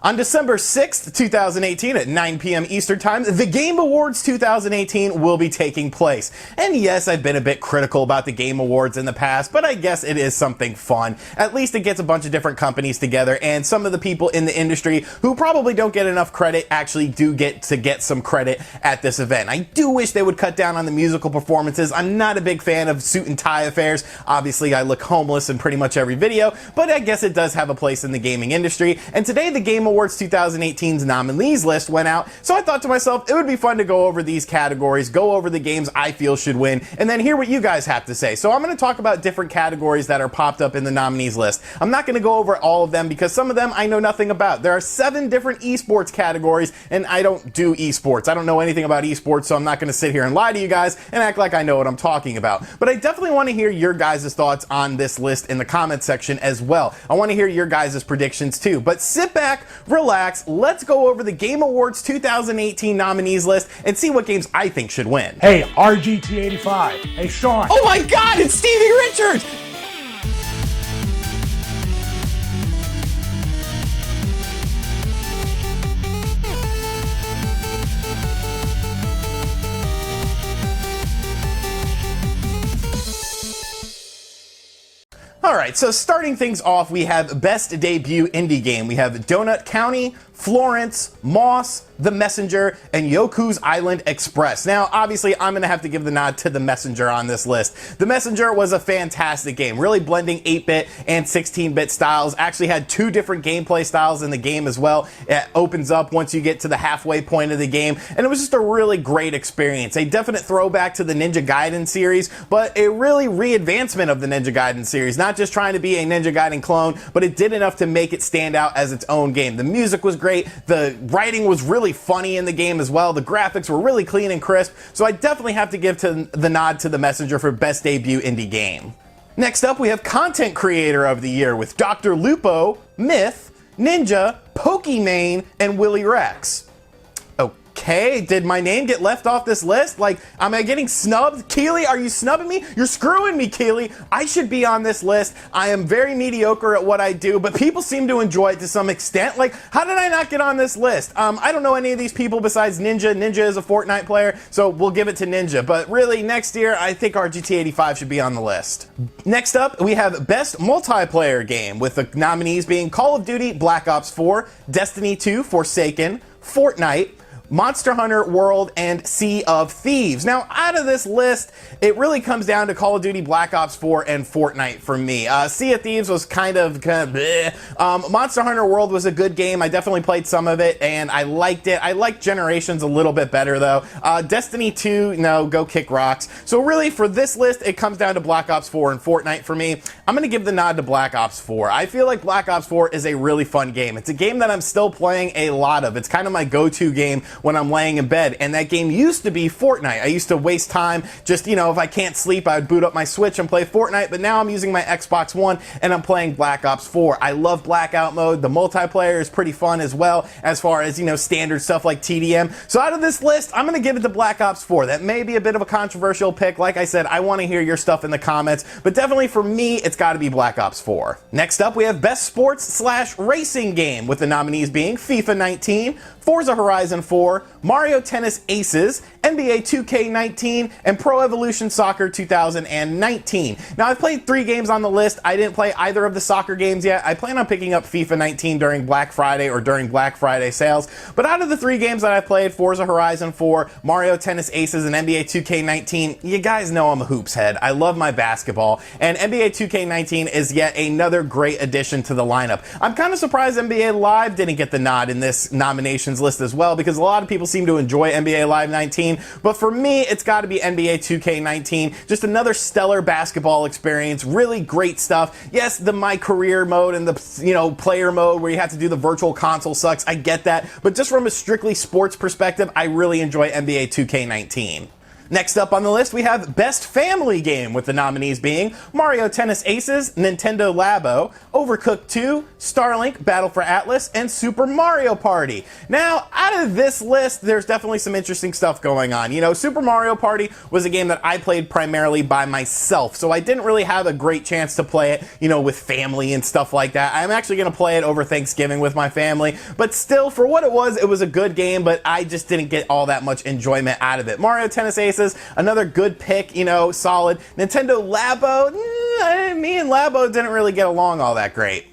On December 6th, 2018 at 9 p.m. Eastern Time, the Game Awards 2018 will be taking place. And yes, I've been a bit critical about the Game Awards in the past, but I guess it is something fun. At least it gets a bunch of different companies together, and some of the people in the industry who probably don't get enough credit actually do get some credit at this event. I do wish they would cut down on the musical performances. I'm not a big fan of suit and tie affairs. Obviously, I look homeless in pretty much every video, but I guess it does have a place in the gaming industry. And today, the Game Awards 2018's nominees list went out, so I thought to myself it would be fun to go over these categories, go over the games I feel should win, and then hear what you guys have to say. So I'm going to talk about different categories that are popped up in the nominees list. I'm not going to go over all of them because some of them I know nothing about. There are 7 different esports categories, and I don't do esports. I don't know anything about esports, so I'm not going to sit here and lie to you guys and act like I know what I'm talking about. But I definitely want to hear your guys' thoughts on this list in the comment section as well. I want to hear your guys' predictions too. But sit back, relax, let's go over the Game Awards 2018 nominees list and see what games I think should win. Hey, RGT 85. Hey, Sean. Oh my God, it's Stevie Richards! Alright, so starting things off, we have Best Debut Indie Game. We have Donut County, Florence, Moss, The Messenger, and Yoku's Island Express. Now, obviously, I'm going to have to give the nod to The Messenger on this list. The Messenger was a fantastic game, really blending 8-bit and 16-bit styles. Actually had 2 different gameplay styles in the game as well. It opens up once you get to the halfway point of the game, and it was just a really great experience. A definite throwback to the Ninja Gaiden series, but a really re-advancement of the Ninja Gaiden series. Not just trying to be a Ninja Gaiden clone, but it did enough to make it stand out as its own game. The music was great. The writing was really funny in the game as well. The graphics were really clean and crisp, so I definitely have to give the nod to The Messenger for Best Debut Indie Game. Next up, we have Content Creator of the Year with Dr. Lupo, Myth, Ninja, Pokimane, and Willy Rex. Okay, did my name get left off this list? Like, am I getting snubbed? Keighley, are you snubbing me? You're screwing me, Keighley. I should be on this list. I am very mediocre at what I do, but people seem to enjoy it to some extent. Like, how did I not get on this list? I don't know any of these people besides Ninja. Ninja is a Fortnite player, so we'll give it to Ninja. But really, next year, I think RGT 85 should be on the list. Next up, we have Best Multiplayer Game, with the nominees being Call of Duty Black Ops 4, Destiny 2 Forsaken, Fortnite, Monster Hunter World, and Sea of Thieves. Now, out of this list, it really comes down to Call of Duty Black Ops 4 and Fortnite for me. Sea of Thieves was kind of bleh. Monster Hunter World was a good game. I definitely played some of it, and I liked it. I liked Generations a little bit better, though. Destiny 2, no, go kick rocks. So really, for this list, it comes down to Black Ops 4 and Fortnite for me. I'm going to give the nod to Black Ops 4. I feel like Black Ops 4 is a really fun game. It's a game that I'm still playing a lot of. It's kind of my go-to game when I'm laying in bed, and that game used to be Fortnite. I used to waste time just, you know, if I can't sleep, I would boot up my Switch and play Fortnite, but now I'm using my Xbox One and I'm playing Black Ops 4. I love Blackout mode. The multiplayer is pretty fun as well, as far as, you know, standard stuff like TDM. So out of this list, I'm going to give it to Black Ops 4. That may be a bit of a controversial pick. Like I said, I want to hear your stuff in the comments, but definitely for me, it's got to be Black Ops 4. Next up, we have Best Sports/Racing Game, with the nominees being FIFA 19, Forza Horizon 4, Mario Tennis Aces, NBA 2K19, and Pro Evolution Soccer 2019. Now, I've played 3 games on the list. I didn't play either of the soccer games yet. I plan on picking up FIFA 19 during Black Friday or during Black Friday sales. But out of the 3 games that I've played, Forza Horizon 4, Mario Tennis Aces, and NBA 2K19, you guys know I'm a hoops head. I love my basketball, and NBA 2K19 is yet another great addition to the lineup. I'm kind of surprised NBA Live didn't get the nod in this nominations list as well, because a lot of people seem to enjoy NBA Live 19, but for me, it's got to be NBA 2K19. Just another stellar basketball experience, really great stuff. Yes, the My Career mode and the, you know, player mode where you have to do the virtual console sucks. I get that, but just from a strictly sports perspective, I really enjoy NBA 2K19. Next up on the list, we have Best Family Game, with the nominees being Mario Tennis Aces, Nintendo Labo, Overcooked 2, Starlink, Battle for Atlas, and Super Mario Party. Now, out of this list, there's definitely some interesting stuff going on. You know, Super Mario Party was a game that I played primarily by myself, so I didn't really have a great chance to play it, you know, with family and stuff like that. I'm actually going to play it over Thanksgiving with my family, but still, for what it was a good game, but I just didn't get all that much enjoyment out of it. Mario Tennis Aces, another good pick, you know, solid. Nintendo Labo, me and Labo didn't really get along all that great.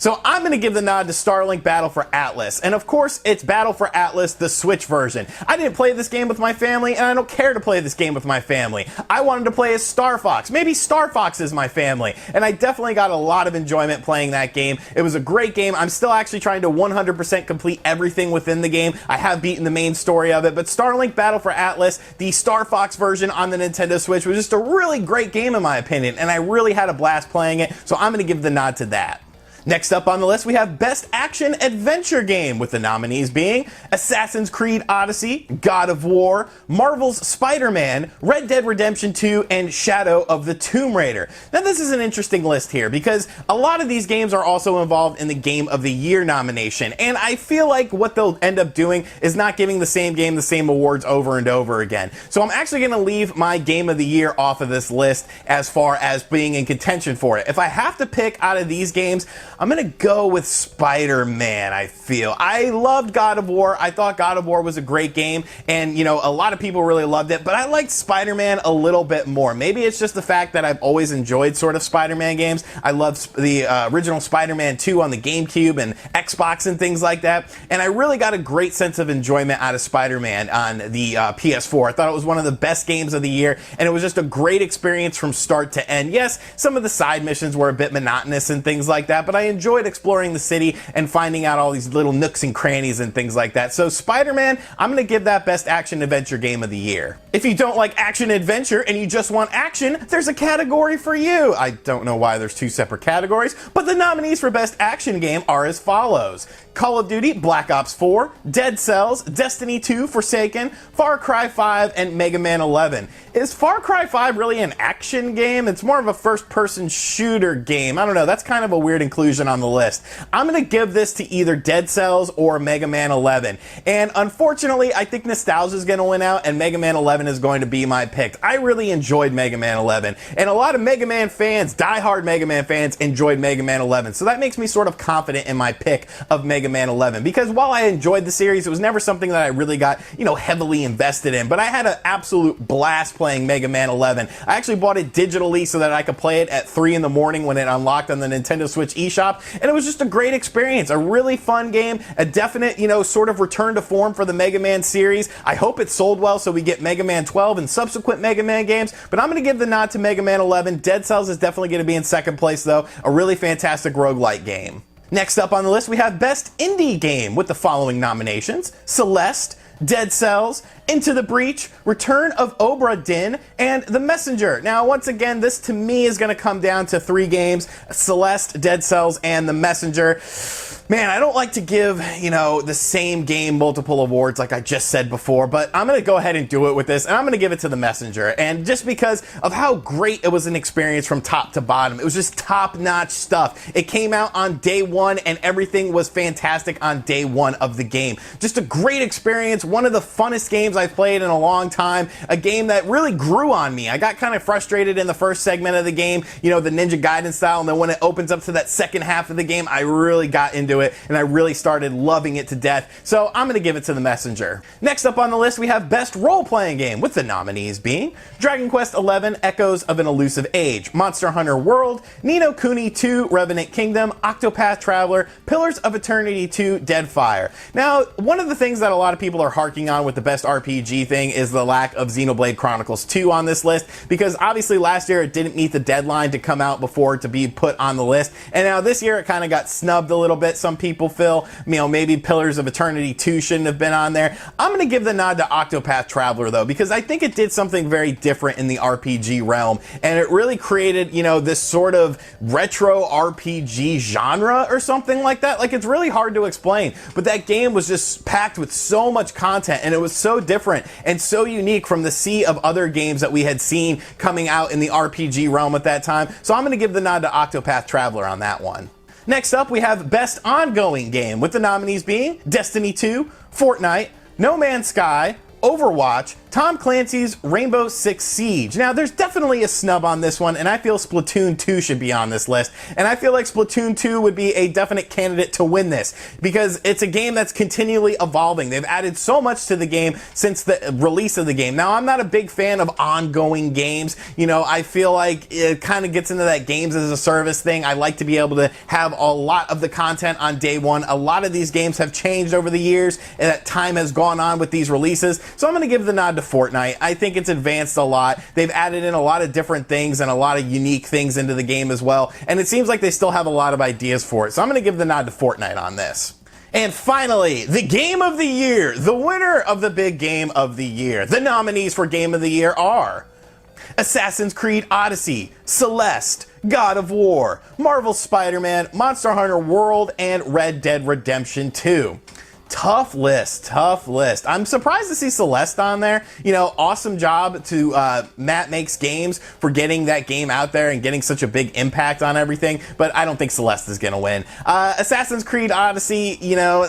So I'm going to give the nod to Starlink Battle for Atlas. And of course, it's Battle for Atlas, the Switch version. I didn't play this game with my family, and I don't care to play this game with my family. I wanted to play as Star Fox. Maybe Star Fox is my family. And I definitely got a lot of enjoyment playing that game. It was a great game. I'm still actually trying to 100% complete everything within the game. I have beaten the main story of it, but Starlink Battle for Atlas, the Star Fox version on the Nintendo Switch, was just a really great game in my opinion, and I really had a blast playing it, so I'm going to give the nod to that. Next up on the list, we have Best Action Adventure Game, with the nominees being Assassin's Creed Odyssey, God of War, Marvel's Spider-Man, Red Dead Redemption 2, and Shadow of the Tomb Raider. Now, this is an interesting list here because a lot of these games are also involved in the Game of the Year nomination, and I feel like what they'll end up doing is not giving the same game the same awards over and over again. So I'm actually going to leave my Game of the Year off of this list as far as being in contention for it. If I have to pick out of these games, I'm gonna go with Spider-Man, I feel. I loved God of War. I thought God of War was a great game, and you know, a lot of people really loved it, but I liked Spider-Man a little bit more. Maybe it's just the fact that I've always enjoyed sort of Spider-Man games. I loved the original Spider-Man 2 on the GameCube and Xbox and things like that, and I really got a great sense of enjoyment out of Spider-Man on the PS4. I thought it was one of the best games of the year, and it was just a great experience from start to end. Yes, some of the side missions were a bit monotonous and things like that, but I enjoyed exploring the city and finding out all these little nooks and crannies and things like that. So Spider-Man, I'm going to give that Best Action Adventure Game of the Year. If you don't like action adventure and you just want action, there's a category for you. I don't know why there's two separate categories, but the nominees for Best Action Game are as follows: Call of Duty Black Ops 4, Dead Cells, Destiny 2 Forsaken, Far Cry 5, and Mega Man 11. Is Far Cry 5 really an action game? It's more of a first-person shooter game. I don't know, that's kind of a weird inclusion on the list. I'm going to give this to either Dead Cells or Mega Man 11. And unfortunately, I think nostalgia is going to win out, and Mega Man 11 is going to be my pick. I really enjoyed Mega Man 11, and a lot of Mega Man fans, diehard Mega Man fans, enjoyed Mega Man 11. So that makes me sort of confident in my pick of Mega Man 11, because while I enjoyed the series, it was never something that I really got, you know, heavily invested in, but I had an absolute blast playing Mega Man 11. I actually bought it digitally so that I could play it at 3 in the morning when it unlocked on the Nintendo Switch eShop, and it was just a great experience, a really fun game, a definite, you know, sort of return to form for the Mega Man series. I hope it sold well so we get Mega Man 12 and subsequent Mega Man games, but I'm going to give the nod to Mega Man 11. Dead Cells is definitely going to be in second place though, a really fantastic roguelike game. Next up on the list, we have Best Indie Game, with the following nominations: Celeste, Dead Cells, Into the Breach, Return of Obra Dinn, and The Messenger. Now, once again, this to me is going to come down to 3 games: Celeste, Dead Cells, and The Messenger. Man, I don't like to give, you know, the same game multiple awards like I just said before, but I'm going to go ahead and do it with this, and I'm going to give it to The Messenger. And just because of how great it was an experience from top to bottom, it was just top-notch stuff. It came out on day 1, and everything was fantastic on day 1 of the game. Just a great experience, one of the funnest games I've played in a long time, a game that really grew on me. I got kind of frustrated in the first segment of the game, you know, the Ninja Gaiden style, and then when it opens up to that second half of the game, I really got into it, and I really started loving it to death. So I'm going to give it to The Messenger. Next up on the list, we have Best Role-Playing Game, with the nominees being Dragon Quest XI Echoes of an Elusive Age, Monster Hunter World, Ni no Kuni 2 Revenant Kingdom, Octopath Traveler, Pillars of Eternity 2 Deadfire. Now, one of the things that a lot of people are harking on with the Best RPG thing is the lack of Xenoblade Chronicles 2 on this list, because obviously last year it didn't meet the deadline to come out before to be put on the list, and now this year it kind of got snubbed a little bit, so some people feel, you know, maybe Pillars of Eternity 2 shouldn't have been on there. I'm going to give the nod to Octopath Traveler, though, because I think it did something very different in the RPG realm, and it really created, you know, this sort of retro RPG genre or something like that. Like, it's really hard to explain, but that game was just packed with so much content, and it was so different and so unique from the sea of other games that we had seen coming out in the RPG realm at that time. So I'm going to give the nod to Octopath Traveler on that one. Next up, we have Best Ongoing Game, with the nominees being Destiny 2, Fortnite, No Man's Sky, Overwatch, Tom Clancy's Rainbow Six Siege. Now, there's definitely a snub on this one, and I feel Splatoon 2 should be on this list. And I feel like Splatoon 2 would be a definite candidate to win this, because it's a game that's continually evolving. They've added so much to the game since the release of the game. Now, I'm not a big fan of ongoing games. You know, I feel like it kind of gets into that games as a service thing. I like to be able to have a lot of the content on day one. A lot of these games have changed over the years, and that time has gone on with these releases. So I'm going to give the nod to Fortnite. I think it's advanced a lot. They've added in a lot of different things and a lot of unique things into the game as well. And it seems like they still have a lot of ideas for it. So I'm going to give the nod to Fortnite on this. And finally, the Game of the Year, the winner of the big Game of the Year. The nominees for Game of the Year are Assassin's Creed Odyssey, Celeste, God of War, Marvel Spider-Man, Monster Hunter World, and Red Dead Redemption 2. Tough list, tough list. I'm surprised to see Celeste on there. You know, awesome job to Matt Makes Games for getting that game out there and getting such a big impact on everything, but I don't think Celeste is going to win. Assassin's Creed Odyssey, you know,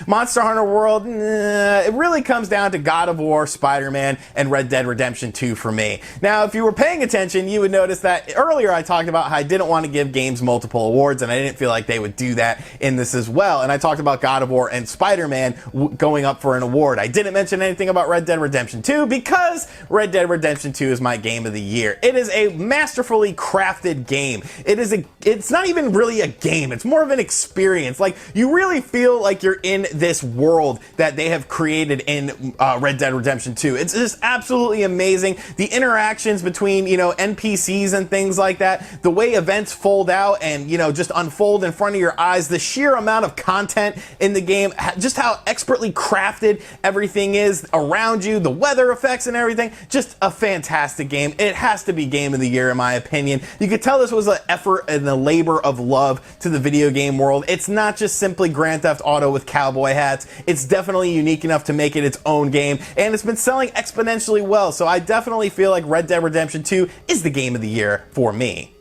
Monster Hunter World, it really comes down to God of War, Spider-Man, and Red Dead Redemption 2 for me. Now, if you were paying attention, you would notice that earlier I talked about how I didn't want to give games multiple awards, and I didn't feel like they would do that in this as well. And I talked about God of War and Spider-Man going up for an award. I didn't mention anything about Red Dead Redemption 2 because Red Dead Redemption 2 is my game of the year. It is a masterfully crafted game. It's not even really a game. It's more of an experience. Like, you really feel like you're in this world that they have created in Red Dead Redemption 2. It's just absolutely amazing. The interactions between, you know, NPCs and things like that, the way events fold out and, you know, just unfold in front of your eyes, the sheer amount of content in the game, just how expertly crafted everything is around you, the weather effects and everything, just a fantastic game. It has to be Game of the Year in my opinion. You could tell this was an effort and a labor of love to the video game world. It's not just simply Grand Theft Auto with cowboy hats. It's definitely unique enough to make it its own game, and it's been selling exponentially well, so I definitely feel like Red Dead Redemption 2 is the Game of the Year for me.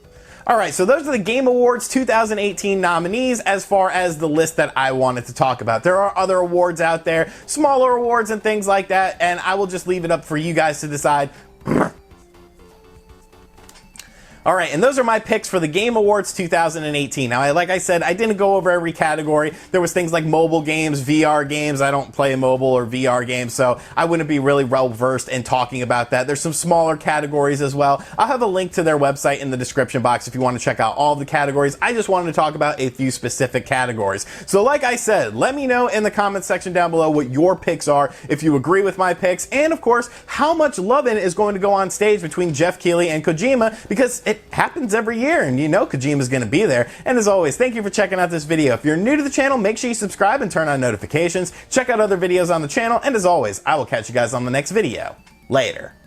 Alright, so those are the Game Awards 2018 nominees as far as the list that I wanted to talk about. There are other awards out there, smaller awards and things like that, and I will just leave it up for you guys to decide. Alright, and those are my picks for the Game Awards 2018. Now, like I said, I didn't go over every category. There was things like mobile games, VR games. I don't play mobile or VR games, so I wouldn't be really well versed in talking about that. There's some smaller categories as well. I'll have a link to their website in the description box if you want to check out all the categories. I just wanted to talk about a few specific categories. So like I said, let me know in the comments section down below what your picks are, if you agree with my picks, and of course, how much loving is going to go on stage between Geoff Keighley and Kojima, because it happens every year, and you know Kojima's going to be there. And as always, thank you for checking out this video. If you're new to the channel, make sure you subscribe and turn on notifications. Check out other videos on the channel, and as always, I will catch you guys on the next video. Later.